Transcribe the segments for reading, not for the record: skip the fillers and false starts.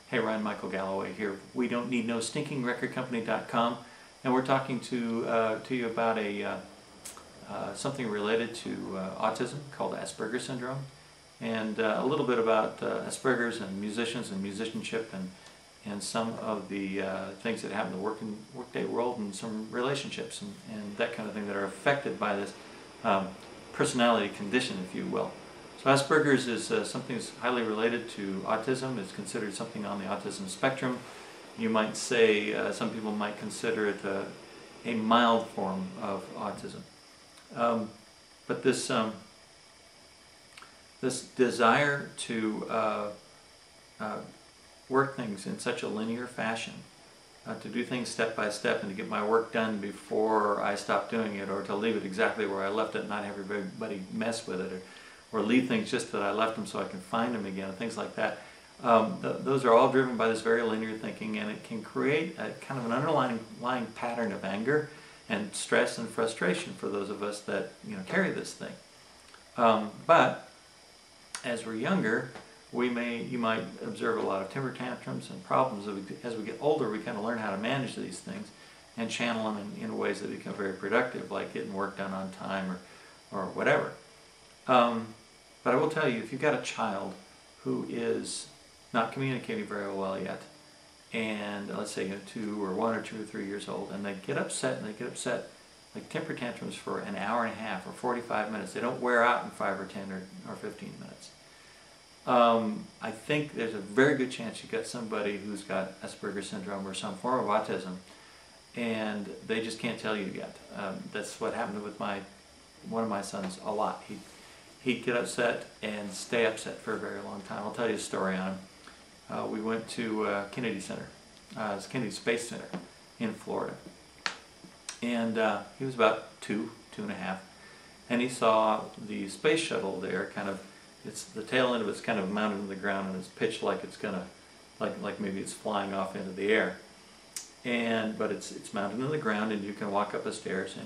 Hey Ryan, Michael Galloway here. We don't need no stinkingrecordcompany.com, and we're talking to you about something related to autism called Asperger syndrome, and a little bit about Aspergers and musicians and musicianship and some of the things that happen in the workday world and some relationships and that kind of thing that are affected by this personality condition, if you will. So Asperger's is something that's highly related to autism. It's considered something on the autism spectrum. You might say, some people might consider it a mild form of autism. But this desire to work things in such a linear fashion, to do things step by step and to get my work done before I stop doing it, or to leave it exactly where I left it, not have everybody mess with it, or leave things just that I left them so I can find them again, and things like that. Those are all driven by this very linear thinking, and it can create a kind of an underlying pattern of anger and stress and frustration for those of us that carry this thing. But as we're younger, you might observe a lot of temper tantrums and problems. As we get older, we kind of learn how to manage these things and channel them in ways that become very productive, like getting work done on time or whatever. But I will tell you, if you've got a child who is not communicating very well yet, and let's say 2 or 1 or 2 or 3 years old, and they get upset like temper tantrums for an hour and a half or 45 minutes. They don't wear out in 5 or 10 or 15 minutes. I think there's a very good chance you've got somebody who's got Asperger syndrome or some form of autism, and they just can't tell you yet. That's what happened with one of my sons a lot. He'd get upset and stay upset for a very long time. I'll tell you a story on him. We went to Kennedy Center, it's Kennedy Space Center in Florida, and he was about 2 and a half, and he saw the space shuttle there. It's the tail end of it's kind of mounted in the ground, and it's pitched like it's gonna, like maybe it's flying off into the air, but it's mounted in the ground, and you can walk up the stairs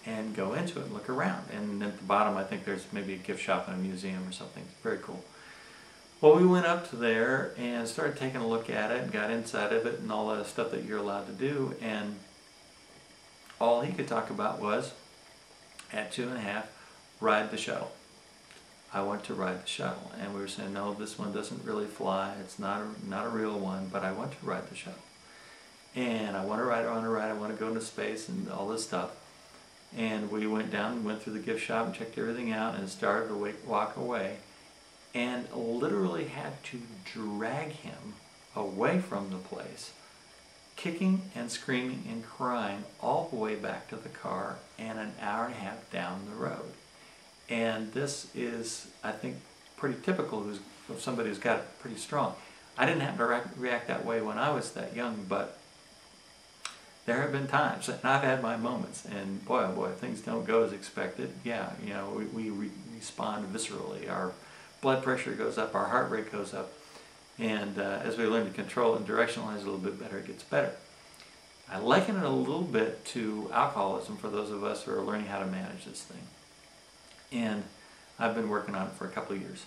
and go into it and look around. And at the bottom, I think there's maybe a gift shop and a museum or something. It's very cool. Well, we went up to there and started taking a look at it and got inside of it and all the stuff that you're allowed to do. And all he could talk about was, at 2 and a half, ride the shuttle. I want to ride the shuttle. And we were saying, no, this one doesn't really fly. It's not a real one, but I want to ride the shuttle. And I want to ride, I want to go into space and all this stuff. And we went down and went through the gift shop and checked everything out and started to walk away, and literally had to drag him away from the place, kicking and screaming and crying all the way back to the car and an hour and a half down the road. And this is, I think, pretty typical of somebody who's got it pretty strong. I didn't have to react that way when I was that young, but there have been times, and I've had my moments, and boy, oh boy, things don't go as expected. Yeah, we respond viscerally. Our blood pressure goes up, our heart rate goes up, and as we learn to control and directionalize a little bit better, it gets better. I liken it a little bit to alcoholism for those of us who are learning how to manage this thing. And I've been working on it for a couple of years.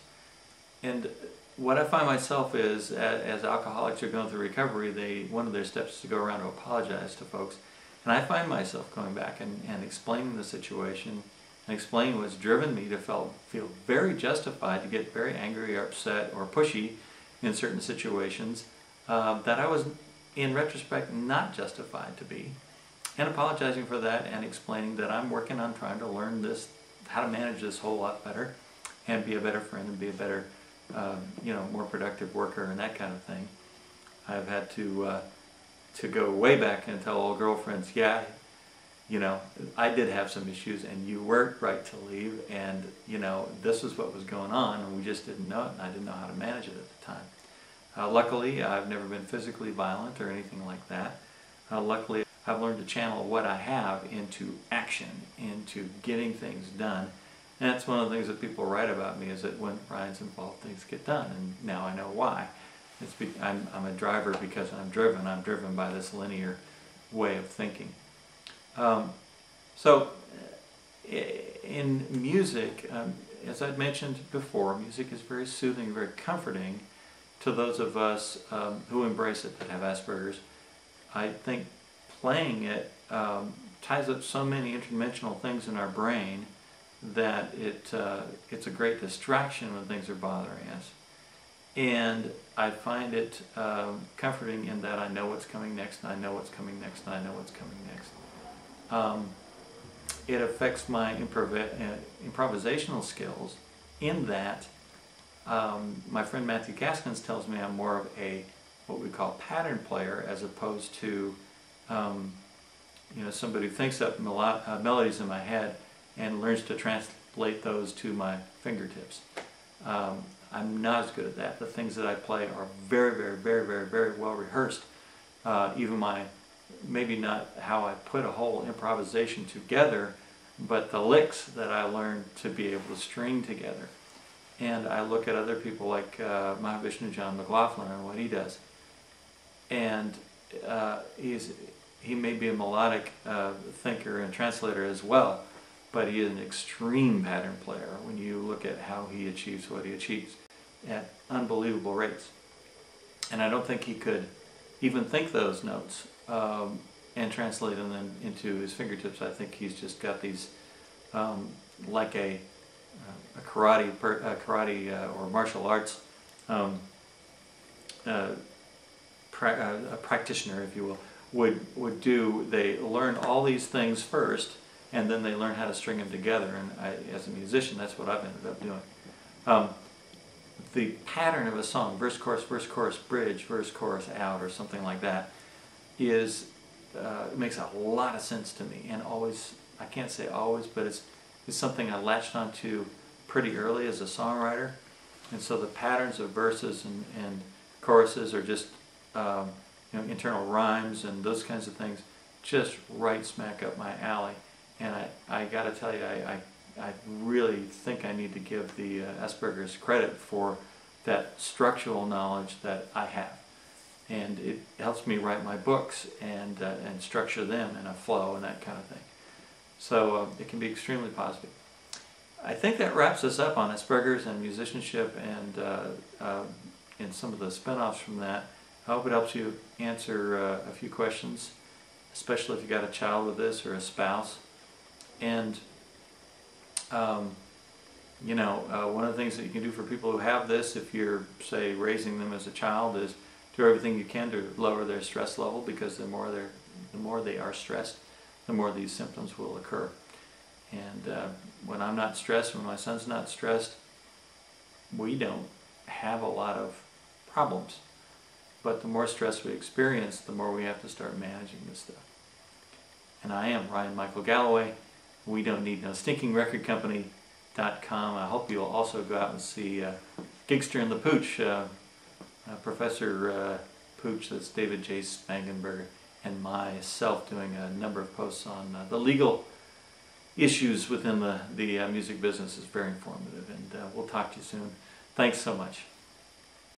And what I find myself is, as alcoholics are going through recovery, one of their steps is to go around to apologize to folks. And I find myself going back and explaining the situation and explaining what's driven me to feel very justified to get very angry or upset or pushy in certain situations that I was, in retrospect, not justified to be. And apologizing for that and explaining that I'm working on trying to learn how to manage this whole lot better and be a better friend and be a better more productive worker and that kind of thing. I've had to go way back and tell old girlfriends, yeah, I did have some issues, and you were right to leave, and this was what was going on, and we just didn't know it, and I didn't know how to manage it at the time. Luckily, I've never been physically violent or anything like that. Luckily, I've learned to channel what I have into action, into getting things done. And that's one of the things that people write about me, is that when Ryan's involved, things get done. And now I know why. I'm a driver because I'm driven. I'm driven by this linear way of thinking. So in music, as I'd mentioned before, music is very soothing, very comforting, to those of us who embrace it, that have Asperger's, I think playing it ties up so many interdimensional things in our brain that it's a great distraction when things are bothering us. And I find it comforting in that I know what's coming next, and I know what's coming next, and I know what's coming next. It affects my improvisational skills in that my friend Matthew Gaskins tells me I'm more of a what we call pattern player, as opposed to somebody who thinks up melodies in my head and learns to translate those to my fingertips. I'm not as good at that. The things that I play are very, very, very, very, very well rehearsed. Even maybe not how I put a whole improvisation together, but the licks that I learned to be able to string together. And I look at other people like Mahavishnu John McLaughlin and what he does. And he may be a melodic thinker and translator as well, but he is an extreme pattern player when you look at how he achieves what he achieves at unbelievable rates. And I don't think he could even think those notes and translate them into his fingertips. I think he's just got these like a karate or martial arts a practitioner, if you will, would do. They learn all these things first, and then they learn how to string them together. And as a musician, that's what I've ended up doing. The pattern of a song, verse, chorus, bridge, verse, chorus, out, or something like that, is it makes a lot of sense to me. And always, I can't say always, but it's something I latched onto pretty early as a songwriter. And so the patterns of verses and choruses are just internal rhymes and those kinds of things, just right smack up my alley. And I got to tell you, I really think I need to give the Aspergers credit for that structural knowledge that I have. And it helps me write my books and structure them in a flow and that kind of thing. So it can be extremely positive. I think that wraps us up on Aspergers and musicianship and some of the spin-offs from that. I hope it helps you answer a few questions, especially if you got a child with this or a spouse. And one of the things that you can do for people who have this, if you're, say, raising them as a child, is do everything you can to lower their stress level, because the more they are stressed, the more these symptoms will occur. And when I'm not stressed, when my son's not stressed, we don't have a lot of problems. But the more stress we experience, the more we have to start managing this stuff. And I am Ryan Michael Galloway. We don't need no stinking record company.com. I hope you'll also go out and see Gigster and the Pooch, Professor Pooch, that's David J. Spangenberger, and myself doing a number of posts on the legal issues within the music business. Is very informative, and we'll talk to you soon. Thanks so much.